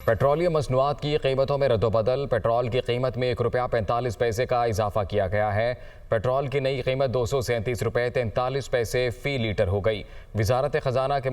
Petroleum मसनूआत की कीमतों में रद्दोबदल। पेट्रोल की कीमत में ₹1.45 का इजाफा किया गया है। पेट्रोल की नई कीमत ₹237.43 फ़ी लीटर हो गई। वजारत ख़जाना के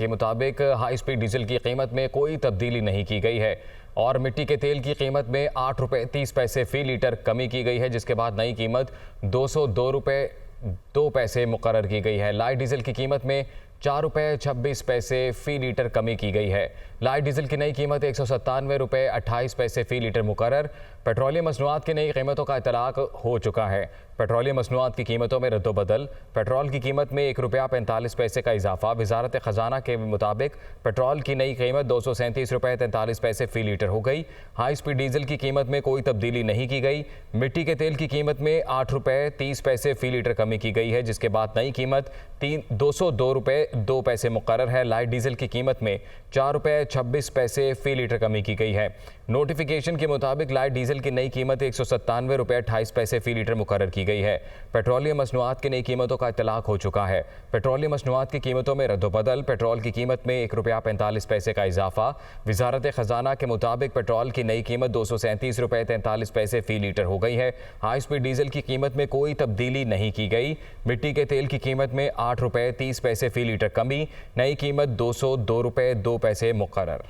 मुताबिक हाई स्पीड डीजल की कीमत में कोई तब्दीली नहीं की गई है और मिट्टी के तेल की कीमत में ₹8.30 फ़ी लीटर कमी की गई है, जिसके बाद नई कीमत ₹202.02 मुकर्रर की गई है। लाइट डीजल की कीमत में ₹4.26 फ़ी लीटर कमी की गई है। लाइट डीजल की नई कीमत ₹197.28 फ़ी लीटर मुकर्रर। पेट्रोलियम मसनूआत की नई कीमतों का इतलाक हो चुका है। पेट्रोलियम मसनूआत की कीमतों में रद्दोबदल। पेट्रोल की कीमत में ₹1.45 का इजाफा। वजारत ख़जाना के मुताबिक पेट्रोल की नई कीमत ₹237.43 फ़ी लीटर हो गई। हाई स्पीड डीजल की कीमत में कोई तब्दीली नहीं की गई। मिट्टी के तेल की कीमत में ₹8.30 फ़ी लीटर कमी की गई है, जिसके बाद नई कीमत ₹202.02 मुकर्रर है। लाइट डीजल की कीमत में ₹4.26 फ़ी लीटर कमी की गई है। नोटिफिकेशन के मुताबिक लाइट डीजल की नई कीमत ₹197.28 फ़ी लीटर मुकर्रर की गई है। पेट्रोलियम मसनूआत की नई कीमतों का इतलाक हो चुका है। पेट्रोलियम मसनूआत की कीमतों में रद्दोबदल। पेट्रोल की कीमत में ₹1.45 का इजाफा। वजारत ख़जाना के मुताबिक पेट्रोल की नई कीमत ₹237.43 फ़ी लीटर हो गई है। हाई स्पीड डीजल की कीमत में कोई तब्दीली नहीं की गई। मिट्टी के तेल की कीमत में ₹8.30 फ़ी लीटर कमी। नई कीमत ₹202.02 मुकर्रर।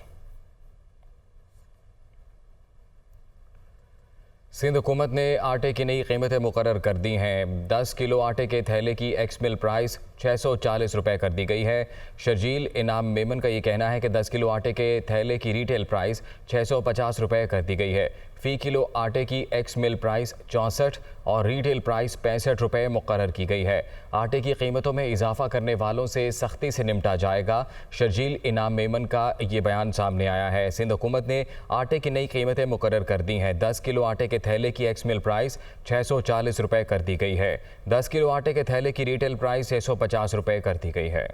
सिंध हुकूमत ने आटे की नई कीमतें मुकर्रर कर दी हैं। 10 किलो आटे के थैले की एक्स मिल प्राइस ₹640 कर दी गई है। शर्जील इनाम मेमन का ये कहना है कि 10 किलो आटे के थैले की रिटेल प्राइस ₹650 कर दी गई है। फ़ी किलो आटे की एक्स मिल प्राइस 64 और रिटेल प्राइस ₹65 मुकर्रर की गई है। आटे की कीमतों में इजाफा करने वालों से सख्ती से निपटा जाएगा। शर्जील इनाम मेमन का ये बयान सामने आया है। सिंध हुकूमत ने आटे की नई कीमतें मुकर्रर कर दी हैं। 10 किलो आटे के थैले की एक्स मिल प्राइस ₹640 कर दी गई है। 10 किलो आटे के थैले की रिटेल प्राइस ₹650 कर दी गई है।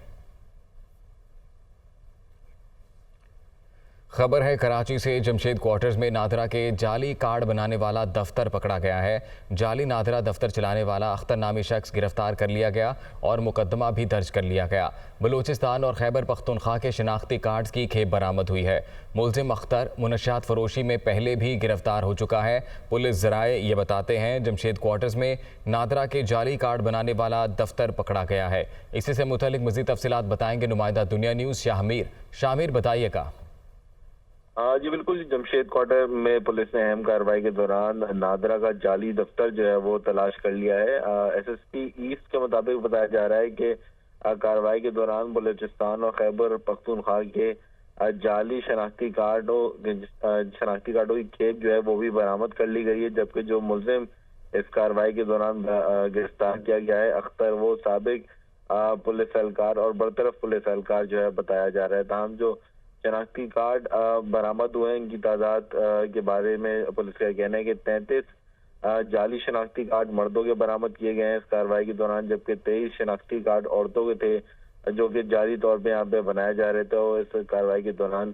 खबर है कराची से। जमशेद क्वार्टर्स में नादरा के जाली कार्ड बनाने वाला दफ्तर पकड़ा गया है। जाली नादरा दफ्तर चलाने वाला अख्तर नामी शख्स गिरफ्तार कर लिया गया और मुकदमा भी दर्ज कर लिया गया। बलूचिस्तान और खैबर पख्तूनख्वा के शनाख्ती कार्ड्स की खेप बरामद हुई है। मुलजिम अख्तर मुनशात फरोशी में पहले भी गिरफ्तार हो चुका है। पुलिस ज़राए ये बताते हैं जमशेद क्वार्टर्स में नादरा के जाली कार्ड बनाने वाला दफ्तर पकड़ा गया है। इसी से मुतल्लिक मज़ीद तफसीलात बताएंगे नुमाइंदा दुनिया न्यूज़ शामिर। बताइएगा। जी बिल्कुल। जमशेद क्वार्टर में पुलिस ने अहम कार्रवाई के दौरान नादरा का जाली दफ्तर जो है वो तलाश कर लिया है। एसएसपी ईस्ट के मुताबिक बताया जा रहा है कि कार्रवाई के दौरान बलूचिस्तान और खैबर पख्तूनख्वा के जाली शनाख्ती कार्डों की खेप जो है वो भी बरामद कर ली गई है, जबकि जो मुलजिम इस कार्रवाई के दौरान गिरफ्तार किया गया है अख्तर, वो साबिक पुलिस एहलकार और बरतरफ पुलिस एहलकार जो है बताया जा रहा है। तमाम जो शनाख्ती कार्ड बरामद हुए हैं इनकी तादाद के बारे में पुलिस का कहना है कि 33 जाली शनाख्ती कार्ड मर्दों के बरामद किए गए हैं इस कार्रवाई के दौरान, जबकि 23 शनाख्ती कार्ड औरतों के थे जो कि जाली तौर पे यहाँ पे बनाए जा रहे थे और इस कार्रवाई के दौरान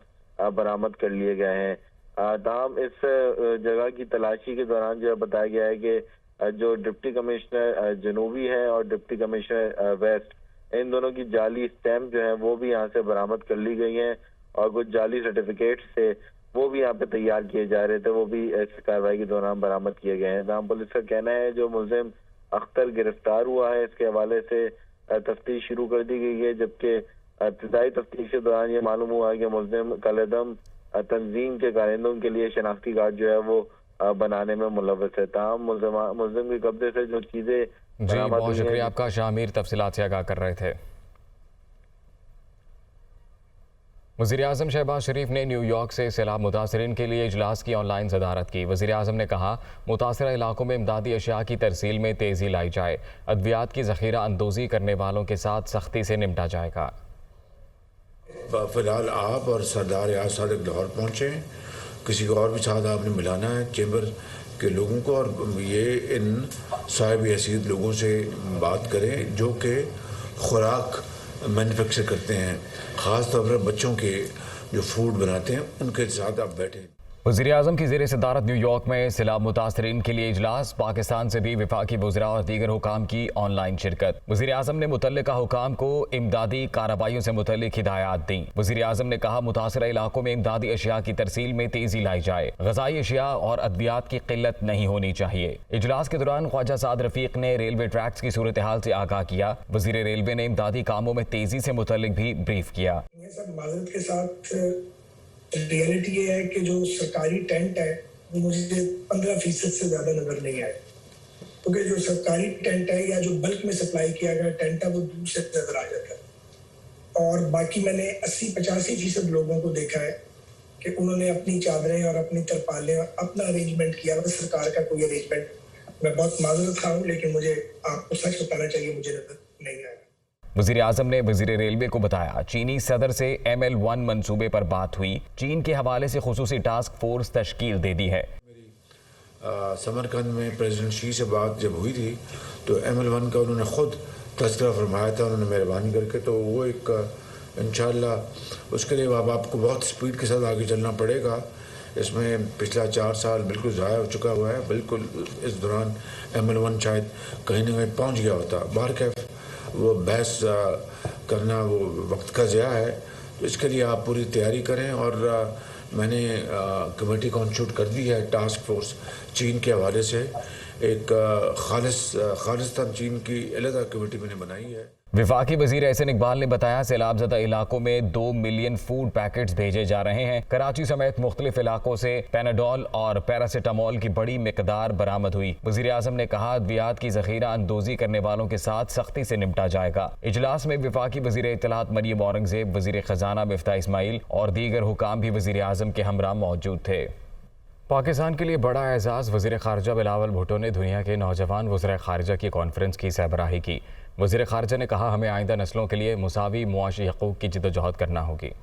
बरामद कर लिए गए हैं। ताहम इस जगह की तलाशी के दौरान जो है बताया गया है कि जो डिप्टी कमिश्नर जनूबी है और डिप्टी कमिश्नर वेस्ट, इन दोनों की जाली स्टैम्प जो है वो भी यहाँ से बरामद कर ली गई हैं और कुछ जाली सर्टिफिकेट से वो भी यहाँ पे तैयार किए जा रहे थे, वो भी इस कार्रवाई के दौरान बरामद किए गए हैं। तमाम पुलिस का कहना है जो मुलजिम अख्तर गिरफ्तार हुआ है इसके हवाले से तफ्तीश शुरू कर दी गई है, जबकि इब्तिदाई तफ्तीश के दौरान ये मालूम हुआ है कि मुलजिम कलेदम तंजीम के कारिंदों के लिए शनाख्ती कार्ड जो है वो बनाने में मुलव्वस है। तमाम मुलजिम के कब्जे से जो चीजें बहुत शुक्रिया आपका शामिर, तफसीलात से आगाह कर रहे थे। वज़ीर-ए-आज़म शहबाज शरीफ ने न्यूयॉर्क से सैलाब मुतासरीन के लिए इजलास की ऑनलाइन सदारत की। वज़ीर-ए-आज़म ने कहा मुतासरा इलाकों में इमदादी अशिया की तरसील में तेज़ी लाई जाए। अद्वियात की ज़ख़ीरा अंदोज़ी करने वालों के साथ सख्ती से निपटा जाएगा। फ़िलहाल आप और सरदार याद लाहौर पहुँचे, किसी को और भी साथ आपने मिलाना है चैम्बर के लोगों को, और ये इन साहिब हैसियत लोगों से बात करें जो कि खुराक मैन्युफैक्चर करते हैं, ख़ास तौर पर बच्चों के जो फूड बनाते हैं उनके साथ आप बैठें। वज़ीर-ए-आज़म की ज़ेर सदारत न्यूयॉर्क में सैलाब मुतासरीन के लिए इजलास, पाकिस्तान से भी वफाकी वज़रा और दीगर हुकाम की ऑनलाइन शिरकत। वज़ीर-ए-आज़म ने मुतल्लिका हुकाम को इमदादी कार्रवाइयों से मुतल्लिक हिदायत दी। वज़ीर-ए-आज़म ने कहा मुतासरा इलाकों में इमदादी अशिया की तरसील में तेजी लाई जाए, ग़ज़ाई अशिया और अद्वियात की किल्लत नहीं होनी चाहिए। इजलास के दौरान ख्वाजा साद रफीक ने रेलवे ट्रैक्स की सूरत हाल से आगाह किया। वज़ीर रेलवे ने इमदादी कामों में तेजी से मुतल्लिक भी ब्रीफ किया। ये सब माजरत के साथ रियलिटी ये है कि जो सरकारी टेंट है वो मुझे 15% से ज़्यादा नज़र नहीं आए, क्योंकि जो सरकारी टेंट है या जो बल्क में सप्लाई किया गया टेंट है वो दूर से नज़र आ जाता है। और बाकी मैंने 80-85% लोगों को देखा है कि उन्होंने अपनी चादरें और अपनी तरपालें और अपना अरेंजमेंट किया। बस सरकार का कोई अरेंजमेंट, मैं बहुत माजरत खाऊँ लेकिन मुझे आपको सच बताना चाहिए, मुझे नज़र नहीं आया। वज़ीर-ए-आज़म ने वज़ीर रेलवे को बताया चीनी सदर से ML1 मंसूबे पर बात हुई, चीन के हवाले से खुसूसी टास्क फोर्स तश्कील दे दी है। समरकंद में प्रेसिडेंट शी से बात जब हुई थी तो ML1 का उन्होंने ख़ुद तज़किरा फरमाया था, उन्होंने मेहरबानी करके, तो वो एक इंशाअल्लाह उसके लिए अब आपको बहुत स्पीड के साथ आगे चलना पड़ेगा। इसमें पिछला 4 साल बिल्कुल ज़ाया हो चुका हुआ है, बिल्कुल इस दौरान ML1 शायद कहीं ना कहीं पहुँच गया होता। बाहर वो बहस करना वो वक्त का ज़िया है, तो इसके लिए आप पूरी तैयारी करें। और मैंने कमेटी कॉन्स्टिट्यूट कर दी है टास्क फोर्स चीन के हवाले से, एक खालिस्तान चीन की अलग कमेटी मैंने बनाई है। वफाकी वज़ीर एहसन इकबाल ने बताया सैलाब ज़दा इलाकों में 2 मिलियन फूड पैकेट्स भेजे जा रहे हैं। कराची समेत मुख्तलिफ इलाकों से पैनाडोल और पैरासीटामोल की बड़ी मिकदार बरामद हुई। वज़ीर-ए-आज़म ने कहा अद्वियात की ज़ख़ीरा अंदोज़ी करने वालों के साथ सख्ती से निपटा जाएगा। इजलास में वफाकी वज़ीर इत्तलात मरियम औरंगज़ेब, वज़ीर ख़जाना मिफ्ताह इस्माइल और दीगर हुकाम भी वज़ीर-ए-आज़म के हमरा मौजूद थे। पाकिस्तान के लिए बड़ा एजाज़, वज़ीर ख़ारजा बिलावल भुट्टो ने दुनिया के नौजवान वज़राए ख़ारजा की कॉन्फ्रेंस की सरबराही की। वज़ीर ख़ारजा ने कहा हमें आइंदा नस्लों के लिए मुसावी मुआशी हकूक़ की जिद्दोजहद करना होगी।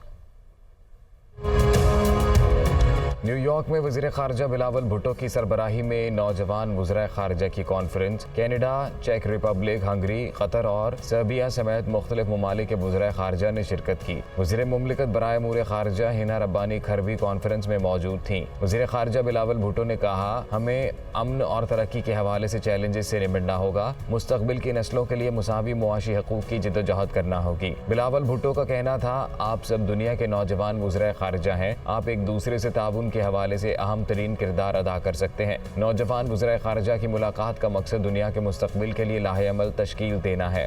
न्यूयॉर्क में वज़ीर ख़ारजा बिलावल भुट्टो की सरबराही में नौजवान वज़राए ख़ारजा की कॉन्फ्रेंस कनाडा, चेक रिपब्लिक, हंगरी, कतर और सर्बिया समेत मुख्तलिफ ममालिक के वज़राए ख़ारजा ने शिरकत की। वज़ीर मुमलिकत बराए अमूर ख़ारजा हिना रब्बानी खरवी कॉन्फ्रेंस में मौजूद थीं। वज़ीर ख़ारजा बिलावल भुट्टो ने कहा हमें अमन और तरक्की के हवाले से चैलेंजेस से निपटना होगा, मुस्तक़बिल की नस्लों के लिए मुसावी मुआशी हकूक़ की जिद्दोजहद करना होगी। बिलावल भुट्टो का कहना था आप सब दुनिया के नौजवान वज़राए ख़ारजा हैं, आप एक दूसरे से ताउन के हवाले से अहम तरीन किरदार अदा कर सकते हैं। नौजवान वज़राए ख़ारजा की मुलाकात का मकसद दुनिया के मुस्तक़बिल के लिए लाहे अमल तश्कील देना है।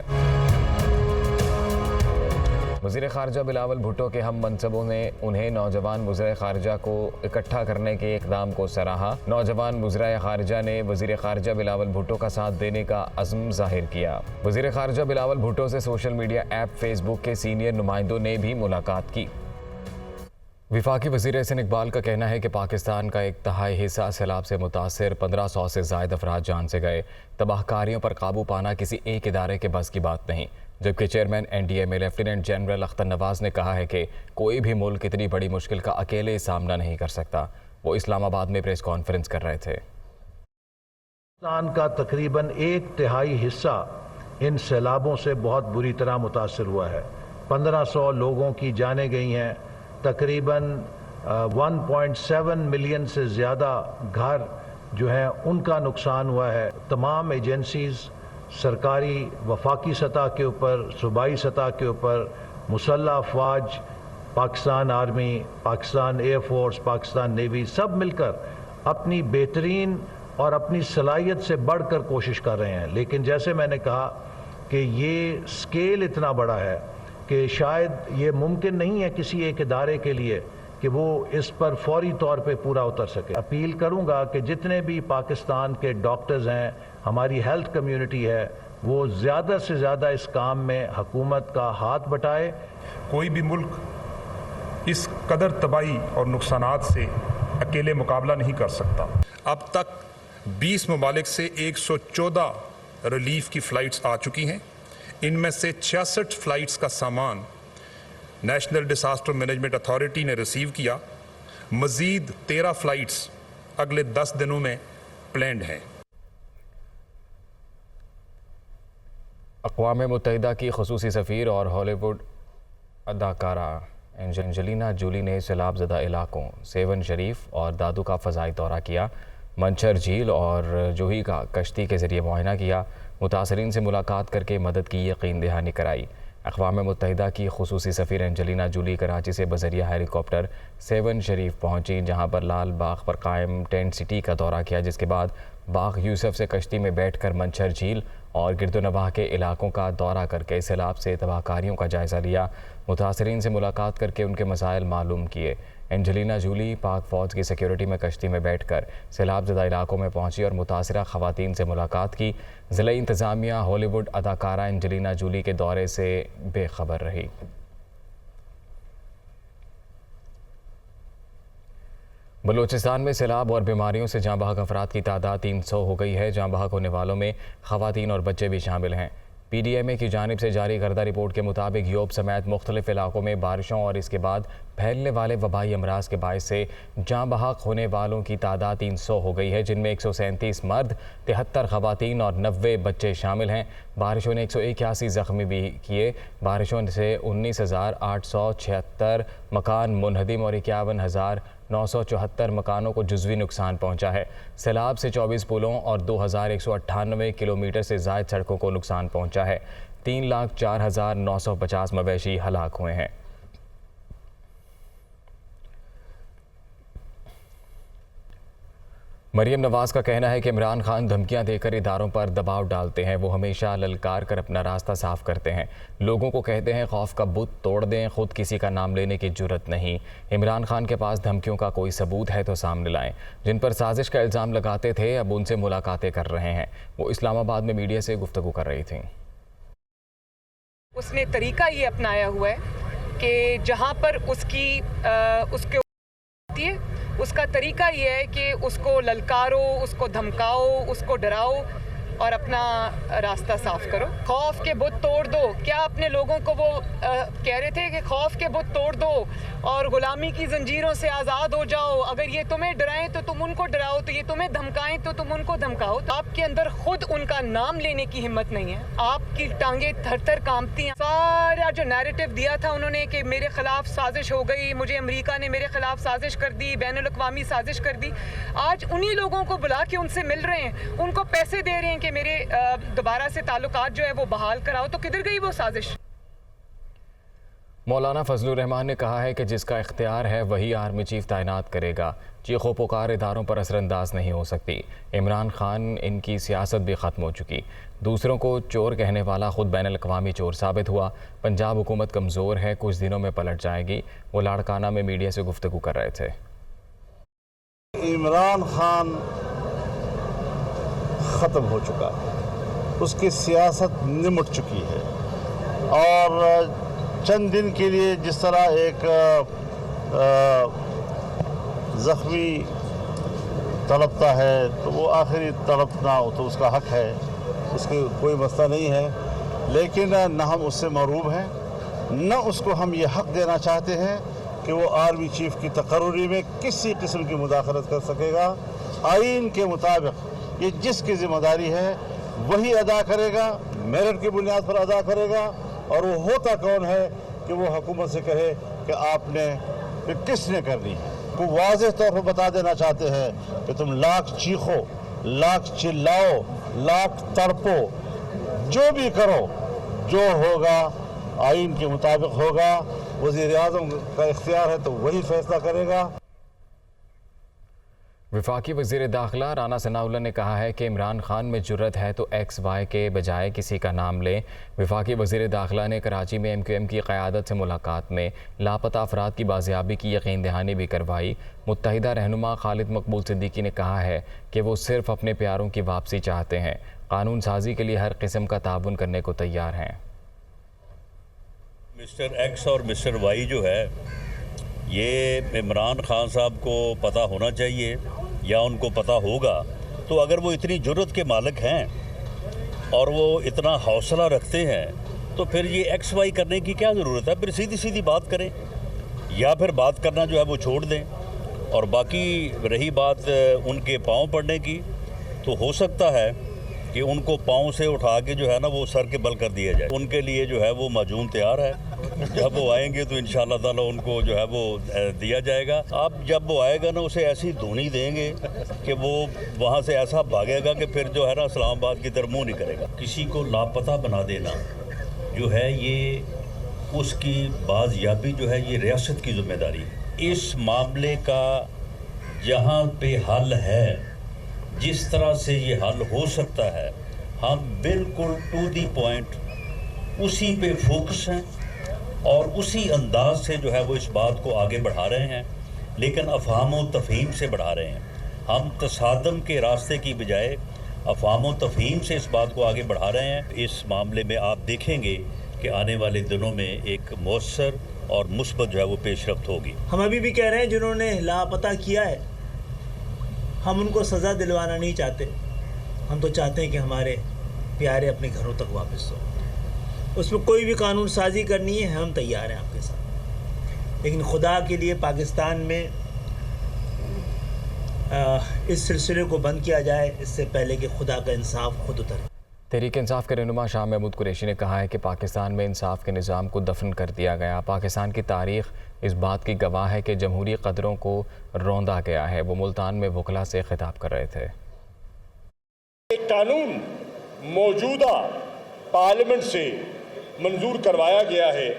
वज़ीर ख़ारजा बिलावल भुट्टो के हम मनसबों ने उन्हें नौजवान वज़राए ख़ारजा को इकट्ठा करने के इक़दाम को सराहा। नौजवान वज़राए ख़ारजा ने वज़ीर ख़ारजा बिलावल भुट्टो का साथ देने का अज़्म ज़ाहिर किया। वज़ीर ख़ारजा बिलावल भुट्टो से सोशल मीडिया ऐप फेसबुक के सीनियर नुमाइंदों ने भी मुलाकात की। वफाकी वज़ीर एहसन इकबाल का कहना है कि पाकिस्तान का 1/3 हिस्सा सैलाब से मुतासर 1500 से ज़ायद अफराद जान से गए। तबाहकारियों पर काबू पाना किसी एक इदारे के बस की बात नहीं। जबकि चेयरमैन NDA में लेफ्टिनेंट जनरल अख्तर नवाज ने कहा है कि कोई भी मुल्क इतनी बड़ी मुश्किल का अकेले सामना नहीं कर सकता। वो इस्लामाबाद में प्रेस कॉन्फ्रेंस कर रहे थे। पाकिस्तान का तकरीबन 1/3 हिस्सा इन सैलाबों से बहुत बुरी तरह मुतासर हुआ है। 1500 लोगों की जानें गई हैं, तकरीबन 1.7 मिलियन से ज़्यादा घर जो हैं उनका नुकसान हुआ है। तमाम एजेंसीज़ सरकारी वफाकी सतह के ऊपर, सूबाई सतह के ऊपर, मुसल्लह अफवाज, Pakistan army, Pakistan air force, Pakistan navy सब मिलकर अपनी बेहतरीन और अपनी सलाहियत से बढ़कर कोशिश कर रहे हैं। लेकिन जैसे मैंने कहा कि ये स्केल इतना बड़ा है कि शायद ये मुमकिन नहीं है किसी एक इदारे के लिए कि वो इस पर फौरी तौर पे पूरा उतर सके। अपील करूंगा कि जितने भी पाकिस्तान के डॉक्टर्स हैं, हमारी हेल्थ कम्युनिटी है, वो ज़्यादा से ज़्यादा इस काम में हुकूमत का हाथ बटाए। कोई भी मुल्क इस कदर तबाही और नुकसानात से अकेले मुकाबला नहीं कर सकता। अब तक 20 ममालिक से 114 रिलीफ की फ़्लाइट्स आ चुकी हैं। इनमें से 66 फ़्लाइट्स का सामान नेशनल डिसास्टर मैनेजमेंट अथॉरिटी ने रिसीव किया। मज़ीद 13 फ़्लाइट्स अगले 10 दिनों में प्लान्ड हैं। अक़वाम मुत्तहिदा की ख़ुसूसी सफ़ीर और हॉलीवुड अदाकारा एंजेलिना जूली ने सैलाब-ज़दा इलाकों सेवन शरीफ और दादू का फ़ज़ाई दौरा किया। मंचर झील और जूही का कश्ती के ज़रिए मुआयना किया। मुतासरीन से मुलाकात करके मदद की यकीन दहानी कराई। अक़वाम मुत्तहिदा की खुसूसी सफ़ीर एंजेलिना जूली कराची से बज़रिया हेलीकॉप्टर सेवन शरीफ पहुँची, जहाँ पर लाल बाग पर कायम टेंट सिटी का दौरा किया, जिसके बाद बाग यूसुफ से कश्ती में बैठकर मंचर झील और गिरदोनवाह के इलाकों का दौरा करके सैलाब से तबाहकारियों का जायज़ा लिया। मुतासरीन से मुलाकात करके उनके मसाइल मालूम किए। एंजेलिना जूली पाक फ़ौज की सिक्योरिटी में कश्ती में बैठकर सैलाब-ज़दा इलाकों में पहुंची और मुतासरा ख़वातीन से मुलाकात की। ज़िला इंतज़ामिया हॉलीवुड अदाकारा एंजेलिना जूली के दौरे से बेखबर रही। बलूचिस्तान में सैलाब और बीमारियों से जाँ बहक अफराद की तादाद 300 हो गई है। जाँ बहक होने वालों में ख़वातीन और बच्चे भी शामिल हैं। PDMA की जानिब से जारी करदा रिपोर्ट के मुताबिक योब समेत मुख्तलिफ इलाकों में बारिशों और इसके बाद फैलने वाले वबाई अमराज के बायस से जाँ बहक होने वालों की तादाद 300 हो गई है, जिनमें 137 मर्द, 73 ख़वातीन और 90 बच्चे शामिल हैं। बारिशों ने 181 ज़ख्मी भी किए। बारिशों से 19,876 मकान मुनहदिम और 51,974 मकानों को जुज़वी नुकसान पहुँचा है। सैलाब से 24 पुलों और 2,198 किलोमीटर से ज़ायद सड़कों को नुकसान पहुँचा है। 3,04,950 मवेशी हलाक हुए हैं। मरियम नवाज़ का कहना है कि इमरान खान धमकियां देकर इदारों पर दबाव डालते हैं। वो हमेशा ललकार कर अपना रास्ता साफ करते हैं। लोगों को कहते हैं खौफ का बुत तोड़ दें, खुद किसी का नाम लेने की जुर्रत नहीं। इमरान खान के पास धमकियों का कोई सबूत है तो सामने लाएं। जिन पर साजिश का इल्ज़ाम लगाते थे अब उनसे मुलाकातें कर रहे हैं। वो इस्लामाबाद में मीडिया से गुफ्तगू कर रही थी। उसने तरीका ये अपनाया हुआ है कि जहाँ पर उसके उसका तरीका ये है कि उसको ललकारो, उसको धमकाओ, उसको डराओ और अपना रास्ता साफ करो। खौफ के बुत तोड़ दो। क्या अपने लोगों को वो कह रहे थे कि खौफ के बुत तोड़ दो और गुलामी की जंजीरों से आज़ाद हो जाओ। अगर ये तुम्हें डराएं तो तुम उनको डराओ, तो ये तुम्हें धमकाएं तो तुम उनको धमकाओ। तो आपके अंदर खुद उनका नाम लेने की हिम्मत नहीं है। आपकी टांगे थर थर कांपती हैं। सारा जो नैरेटिव दिया था उन्होंने कि मेरे खिलाफ साजिश हो गई, मुझे अमेरिका ने मेरे खिलाफ साजिश कर दी, बैनुल अक़वामी साजिश कर दी। आज उन्हीं लोगों को बुला के उनसे मिल रहे हैं, उनको पैसे दे रहे हैं कि मेरे दोबारा से ताल्लुकात जो है वो बहाल कराओ। तो किधर गई वो साजिश? मौलाना फजलुर रहमान ने कहा है कि जिसका इख्तियार है वही आर्मी चीफ तैनात करेगा। चीखों पुकार इदारों पर असरअंदाज नहीं हो सकती। इमरान खान इनकी सियासत भी ख़त्म हो चुकी। दूसरों को चोर कहने वाला खुद बैनुल अक़वामी चोर साबित हुआ। पंजाब हुकूमत कमज़ोर है, कुछ दिनों में पलट जाएगी। वो लाड़काना में मीडिया से गुफ्तगू कर रहे थे। इमरान खान ख़त्म हो चुका है, उसकी सियासत निमट चुकी है और चंद दिन के लिए जिस तरह एक ज़ख्मी तड़पता है तो वो आखिरी तड़पना हो तो उसका हक है, उसके कोई मसला नहीं है। लेकिन न हम उससे महरूब हैं, न उसको हम ये हक देना चाहते हैं कि वो आर्मी चीफ की तकर्री में किसी किस्म की मुदाखलत कर सकेगा। आइन के मुताबिक ये जिसकी जिम्मेदारी है वही अदा करेगा, मेरिट की बुनियाद पर अदा करेगा। और वो होता कौन है कि वो हुकूमत से कहे कि आपने कि किसने करनी है। वो वाज़ेह तौर पर बता देना चाहते हैं कि तुम लाख चीखो, लाख चिल्लाओ, लाख तड़पो, जो भी करो, जो होगा आइन के मुताबिक होगा। वज़ीर-ए-आज़म का इख्तियार है तो वही फैसला करेगा। वफाकी वज़ीर दाखिला राना सनाउल्लाह ने कहा है कि इमरान खान में जुर्रत है तो XY के बजाय किसी का नाम लें। वफाकी वज़ीर दाखिला ने कराची में MQM की क़यादत से मुलाकात में लापता अफराद की बाजियाबी की यकीन दहानी भी करवाई। मुत्तहिदा रहनुमा खालिद मकबूल सिद्दीकी ने कहा है कि वो सिर्फ अपने प्यारों की वापसी चाहते हैं, कानून साजी के लिए हर किस्म का ताउन करने को तैयार हैं। मिस्टर X और मिस्टर Y जो है ये इमरान खान साहब को पता होना चाहिए या उनको पता होगा। तो अगर वो इतनी जुर्रत के मालिक हैं और वो इतना हौसला रखते हैं तो फिर ये XY करने की क्या ज़रूरत है? फिर सीधी सीधी बात करें या फिर बात करना जो है वो छोड़ दें। और बाकी रही बात उनके पाँव पड़ने की, तो हो सकता है कि उनको पाँव से उठा के जो है ना वो सर के बल कर दिया जाए। उनके लिए जो है वो माजून तैयार है। जब वो आएंगे तो इंशाअल्लाह ताला उनको जो है वो दिया जाएगा। अब जब वो आएगा ना, उसे ऐसी धुनी देंगे कि वो वहाँ से ऐसा भागेगा कि फिर जो है ना इस्लामाबाद की तरफ मुँह नहीं करेगा। किसी को लापता बना देना जो है ये उसकी बाज़याबी जो है ये रियासत की जिम्मेदारी है। इस मामले का जहाँ पे हल है, जिस तरह से ये हल हो सकता है, हम बिल्कुल टू दी पॉइंट उसी पे फोकस हैं और उसी अंदाज से जो है वो इस बात को आगे बढ़ा रहे हैं, लेकिन अफ़हाम व तफ़हीम से बढ़ा रहे हैं। हम तसादम के रास्ते की बजाय अफ़हाम व तफ़हीम से इस बात को आगे बढ़ा रहे हैं। इस मामले में आप देखेंगे कि आने वाले दिनों में एक मौसर और मुस्बत जो है वो पेशरफ्त होगी। हम अभी भी कह रहे हैं जिन्होंने लापता किया है, हम उनको सज़ा दिलवाना नहीं चाहते। हम तो चाहते हैं कि हमारे प्यारे अपने घरों तक वापस हो। उसमें कोई भी कानून साजी करनी है, हम तैयार हैं आपके साथ। लेकिन खुदा के लिए पाकिस्तान में इस सिलसिले को बंद किया जाए, इससे पहले कि खुदा का इंसाफ खुद उतरे। तहरीक इंसाफ के रहनुमा शाह महमूद कुरैशी ने कहा है कि पाकिस्तान में इंसाफ के निज़ाम को दफन कर दिया गया। पाकिस्तान की तारीख इस बात की गवाह है कि जमहूरी कदरों को रौंदा गया है। वो मुल्तान में वकला से खिताब कर रहे थे। एक कानून मौजूदा पार्लियामेंट से मंजूर करवाया गया है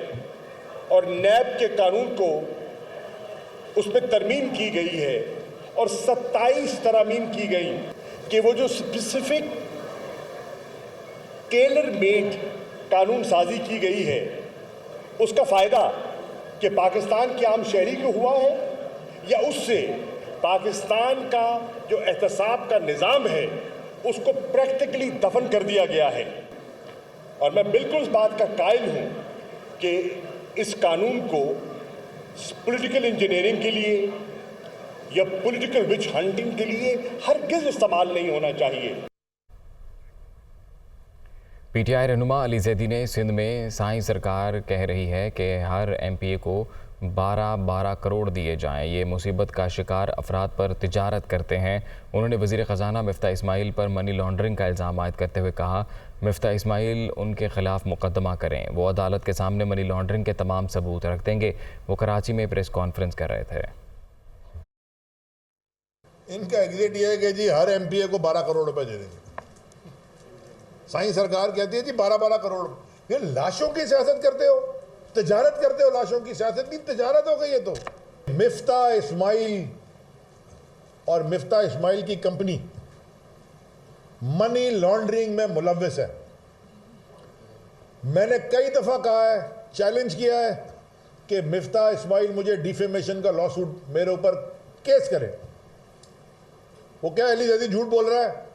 और नैब के कानून को उसमें तरमीम की गई है और 27 तरमीम की गई कि वो जो स्पेसिफिक टेलर मेड कानून साजी की गई है, उसका फ़ायदा कि पाकिस्तान के आम शहरी को हुआ है या उससे पाकिस्तान का जो एहतसाब का निज़ाम है उसको प्रैक्टिकली दफन कर दिया गया है। और मैं बिल्कुल इस बात का कायल हूँ कि इस कानून को पॉलिटिकल इंजीनियरिंग के लिए या पॉलिटिकल विच हंटिंग के लिए हरगिज़ इस्तेमाल नहीं होना चाहिए। पीटीआई रहनुमा अली जैदी ने सिंध में साईं सरकार कह रही है कि हर एमपीए को 12-12 करोड़ दिए जाएं। ये मुसीबत का शिकार अफराद पर तिजारत करते हैं। उन्होंने वज़ीर ख़जाना मिफ्ता इस्माइल पर मनी लॉन्ड्रिंग का इल्ज़ाम आयद करते हुए कहा, मिफ्ता इस्माइल उनके ख़िलाफ़ मुकदमा करें। वो अदालत के सामने मनी लॉन्ड्रिंग के तमाम सबूत रख देंगे। वो कराची में प्रेस कॉन्फ्रेंस कर रहे थे। इनका एग्जिट ये है कि जी हर एमपीए को 12 करोड़ रुपए दे देंगे। साईं सरकार कहती है जी 12-12 करोड़। ये लाशों की सियासत करते हो, तिजारत करते हो। लाशों की सियासत की तिजारत हो गई है। तो मिफ्ता इस्माइल और मिफ्ता इस्माइल की कंपनी मनी लॉन्ड्रिंग में मुलव्विस है। मैंने कई दफा कहा है, चैलेंज किया है कि मिफ्ता इस्माइल मुझे डिफेमेशन का लॉ सूट मेरे ऊपर केस करे। वो क्या अली जैदी झूठ बोल रहा है,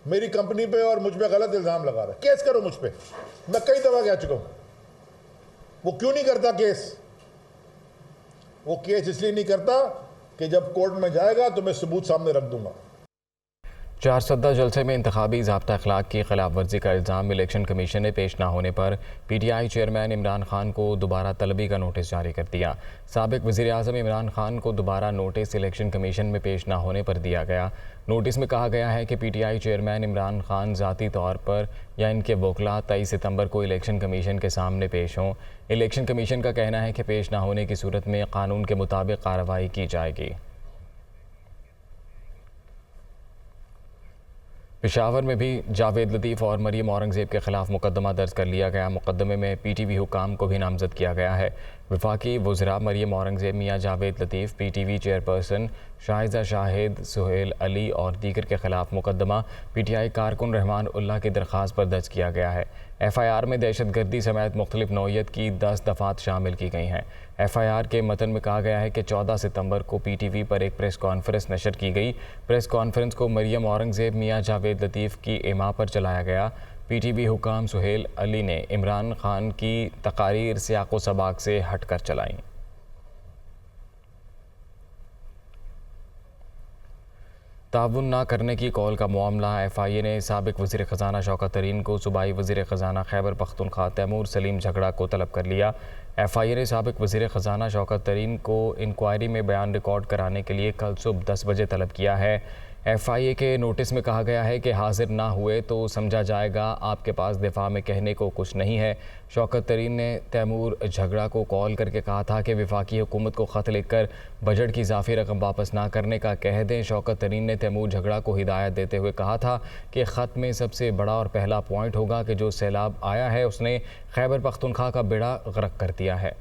मेरी कंपनी पे और मुझ पे गलत इल्जाम लगा रहा है, केस करो मुझ पे। मैं कई दफा कह चुका हूं। वो क्यों नहीं करता केस? वो केस इसलिए नहीं करता कि जब कोर्ट में जाएगा तो मैं सबूत सामने रख दूंगा। 4 सद्दा जलसे में इंतखाबी ज़ाब्ता अखलाक की खिलाफ वर्जी का इल्ज़ाम इलेक्शन कमीशन ने पेश न होने पर पीटीआई चेयरमैन इमरान खान को दोबारा तलबी का नोटिस जारी कर दिया। साबिक वज़ीर आज़म इमरान खान को दोबारा नोटिस इलेक्शन कमीशन में पेश न होने पर दिया गया। नोटिस में कहा गया है कि पीटीआई चेयरमैन इमरान खान ज़ाती तौर पर या इनके वकला 23 सितंबर को इलेक्शन कमीशन के सामने पेश हों। इलेक्शन कमीशन का कहना है कि पेश न होने की सूरत में कानून के मुताबिक कार्रवाई की जाएगी। पेशावर में भी जावेद लतीफ़ और मरियम औरंगज़ेब के ख़िलाफ़ मुकदमा दर्ज कर लिया गया। मुकदमे में पीटीवी हुकाम को भी नामज़द किया गया है। वफाकी वज़रा मरियम औरंगज़ेब, मियाँ जावेद लतीफ़, पीटीवी चेयरपर्सन शाहिदा शाहिद, सुहेल अली और दीगर के ख़िलाफ़ मुकदमा पीटीआई कारकुन रहमान उल्लाह की दरख्वास्त पर दर्ज किया गया है। एफआईआर में दहशतगर्दी समेत मुख्तलिफ नौइयत की 10 दफ़ात शामिल की गई हैं। एफआईआर के मतन में कहा गया है कि 14 सितंबर को पीटीवी पर एक प्रेस कॉन्फ्रेंस नशर की गई। प्रेस कॉन्फ्रेंस को मरियम औरंगज़ेब, मियाँ जावेद लतीफ़ की इमा पर चलाया गया। पीटीवी हुकाम सुहेल अली ने इमरान खान की तकारीर सियाक़ो सबाक से हटकर चलाई। ताउन न करने की कॉल का मामला एफआईए ने साबिक वज़ीर ख़जाना शौकत तरीन को सूबाई वज़ीर ख़जाना खैबर पख्तूनख्वा तैमूर सलीम झगड़ा को तलब कर लिया। एफआईए ने साबिक वज़ीर ख़जाना शौकत तरीन को इंक्वायरी में बयान रिकॉर्ड कराने के लिए कल सुबह 10 बजे तलब किया है। FIA के नोटिस में कहा गया है कि हाजिर ना हुए तो समझा जाएगा आपके पास दिफा में कहने को कुछ नहीं है। शौकत तरीन ने तैमूर झगड़ा को कॉल करके कहा था कि वफाकी हुकूमत को ख़त लिखकर बजट की इजाफी रकम वापस ना करने का कह दें। शौकत तरीन ने तैमूर झगड़ा को हिदायत देते हुए कहा था कि ख़त में सबसे बड़ा और पहला पॉइंट होगा कि जो सैलाब आया है उसने खैबर पख्तूनख्वा का बेड़ा गर्क कर दिया है।